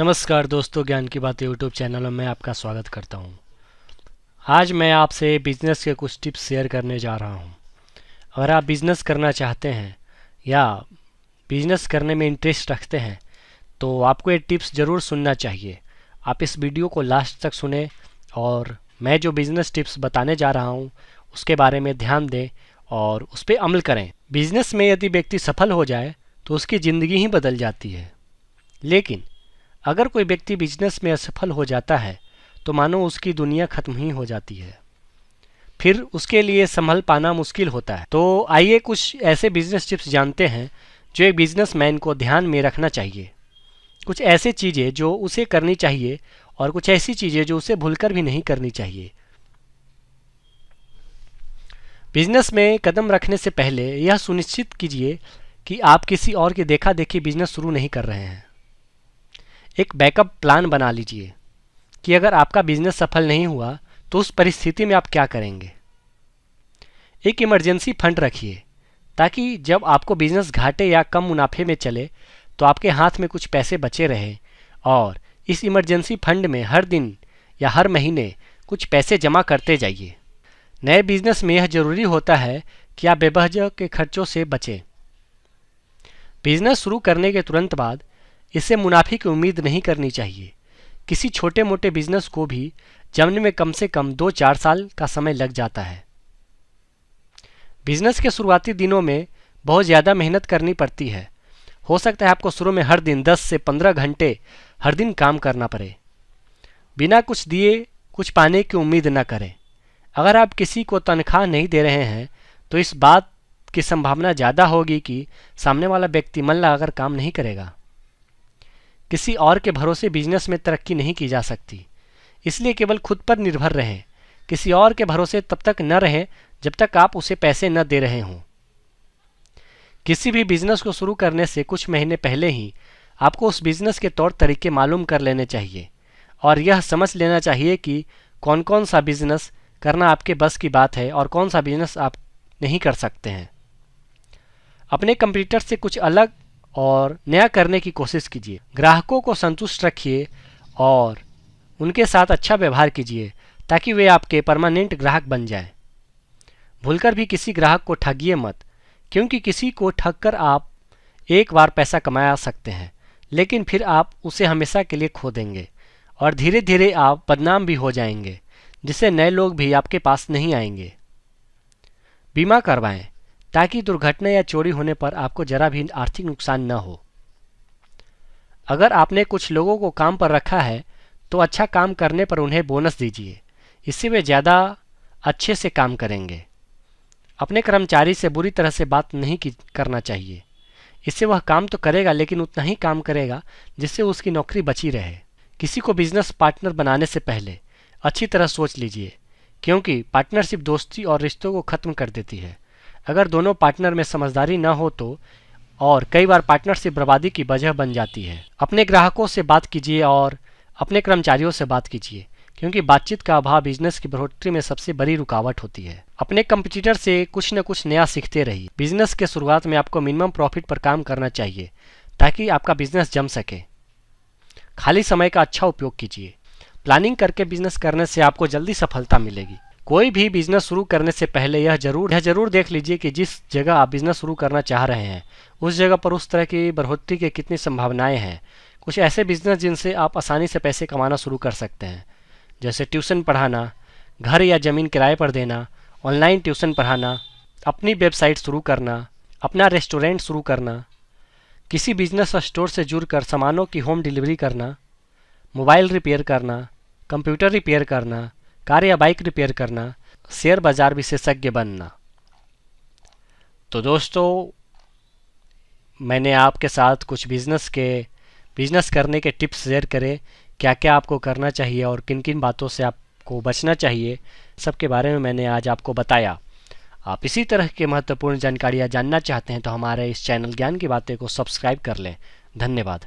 नमस्कार दोस्तों, ज्ञान की बातें यूट्यूब चैनल में आपका स्वागत करता हूं। आज मैं आपसे बिजनेस के कुछ टिप्स शेयर करने जा रहा हूं। अगर आप बिजनेस करना चाहते हैं या बिजनेस करने में इंटरेस्ट रखते हैं तो आपको ये टिप्स ज़रूर सुनना चाहिए। आप इस वीडियो को लास्ट तक सुने और मैं जो बिजनेस टिप्स बताने जा रहा हूं उसके बारे में ध्यान दें और उस पर अमल करें। बिजनेस में यदि व्यक्ति सफल हो जाए तो उसकी ज़िंदगी ही बदल जाती है, लेकिन अगर कोई व्यक्ति बिजनेस में असफल हो जाता है तो मानो उसकी दुनिया खत्म ही हो जाती है। फिर उसके लिए संभल पाना मुश्किल होता है। तो आइए कुछ ऐसे बिजनेस टिप्स जानते हैं जो एक बिजनेसमैन को ध्यान में रखना चाहिए। कुछ ऐसी चीज़ें जो उसे करनी चाहिए और कुछ ऐसी चीज़ें जो उसे भूलकर भी नहीं करनी चाहिए। बिजनेस में कदम रखने से पहले यह सुनिश्चित कीजिए कि आप किसी और की देखा देखी बिजनेस शुरू नहीं कर रहे हैं। एक बैकअप प्लान बना लीजिए कि अगर आपका बिजनेस सफल नहीं हुआ तो उस परिस्थिति में आप क्या करेंगे। एक इमरजेंसी फंड रखिए ताकि जब आपको बिजनेस घाटे या कम मुनाफे में चले तो आपके हाथ में कुछ पैसे बचे रहे और इस इमरजेंसी फंड में हर दिन या हर महीने कुछ पैसे जमा करते जाइए। नए बिजनेस में यह जरूरी होता है कि आप बेवजह के खर्चों से बचें। बिजनेस शुरू करने के तुरंत बाद इससे मुनाफे की उम्मीद नहीं करनी चाहिए। किसी छोटे मोटे बिजनेस को भी जमने में कम से कम 2-4 साल का समय लग जाता है। बिजनेस के शुरुआती दिनों में बहुत ज़्यादा मेहनत करनी पड़ती है। हो सकता है आपको शुरू में हर दिन 10 से 15 घंटे हर दिन काम करना पड़े। बिना कुछ दिए कुछ पाने की उम्मीद न करें। अगर आप किसी को तनख्वाह नहीं दे रहे हैं तो इस बात की संभावना ज़्यादा होगी कि सामने वाला व्यक्ति मन लगाकर काम नहीं करेगा। किसी और के भरोसे बिजनेस में तरक्की नहीं की जा सकती, इसलिए केवल खुद पर निर्भर रहें। किसी और के भरोसे तब तक न रहें जब तक आप उसे पैसे न दे रहे हों। किसी भी बिजनेस को शुरू करने से कुछ महीने पहले ही आपको उस बिजनेस के तौर तरीके मालूम कर लेने चाहिए और यह समझ लेना चाहिए कि कौन कौन सा बिजनेस करना आपके बस की बात है और कौन सा बिजनेस आप नहीं कर सकते हैं। अपने कंप्यूटर से कुछ अलग और नया करने की कोशिश कीजिए। ग्राहकों को संतुष्ट रखिए और उनके साथ अच्छा व्यवहार कीजिए ताकि वे आपके परमानेंट ग्राहक बन जाएं। भूलकर भी किसी ग्राहक को ठगिए मत, क्योंकि किसी को ठग कर आप एक बार पैसा कमा सकते हैं लेकिन फिर आप उसे हमेशा के लिए खो देंगे और धीरे धीरे आप बदनाम भी हो जाएंगे, जिससे नए लोग भी आपके पास नहीं आएंगे। बीमा करवाएं ताकि दुर्घटना या चोरी होने पर आपको जरा भी आर्थिक नुकसान न हो। अगर आपने कुछ लोगों को काम पर रखा है तो अच्छा काम करने पर उन्हें बोनस दीजिए, इससे वे ज़्यादा अच्छे से काम करेंगे। अपने कर्मचारी से बुरी तरह से बात नहीं करना चाहिए। इससे वह काम तो करेगा लेकिन उतना ही काम करेगा जिससे उसकी नौकरी बची रहे। किसी को बिजनेस पार्टनर बनाने से पहले अच्छी तरह सोच लीजिए, क्योंकि पार्टनरशिप दोस्ती और रिश्तों को ख़त्म कर देती है। अगर दोनों पार्टनर में समझदारी न हो तो और कई बार पार्टनरशिप बर्बादी की वजह बन जाती है। अपने ग्राहकों से बात कीजिए और अपने कर्मचारियों से बात कीजिए, क्योंकि बातचीत का अभाव बिजनेस की बढ़ोतरी में सबसे बड़ी रुकावट होती है। अपने कंपटीटर से कुछ न कुछ नया सीखते रहिए। बिजनेस के शुरुआत में आपको मिनिमम प्रॉफिट पर काम करना चाहिए ताकि आपका बिजनेस जम सके। खाली समय का अच्छा उपयोग कीजिए। प्लानिंग करके बिजनेस करने से आपको जल्दी सफलता मिलेगी। कोई भी बिजनेस शुरू करने से पहले यह जरूर देख लीजिए कि जिस जगह आप बिजनेस शुरू करना चाह रहे हैं उस जगह पर उस तरह की बढ़ोतरी की कितनी संभावनाएं हैं। कुछ ऐसे बिजनेस जिनसे आप आसानी से पैसे कमाना शुरू कर सकते हैं, जैसे ट्यूशन पढ़ाना, घर या ज़मीन किराए पर देना, ऑनलाइन ट्यूशन पढ़ाना, अपनी वेबसाइट शुरू करना, अपना रेस्टोरेंट शुरू करना, किसी बिजनेस स्टोर से जुड़कर सामानों की होम डिलीवरी करना, मोबाइल रिपेयर करना, कंप्यूटर रिपेयर करना, कार या बाइक रिपेयर करना, शेयर बाजार विशेषज्ञ बनना। तो दोस्तों, मैंने आपके साथ कुछ बिजनेस करने के टिप्स शेयर करे, क्या क्या आपको करना चाहिए और किन किन बातों से आपको बचना चाहिए, सबके बारे में मैंने आज आपको बताया। आप इसी तरह के महत्वपूर्ण जानकारियाँ जानना चाहते हैं तो हमारे इस चैनल ज्ञान की बातें को सब्सक्राइब कर लें। धन्यवाद।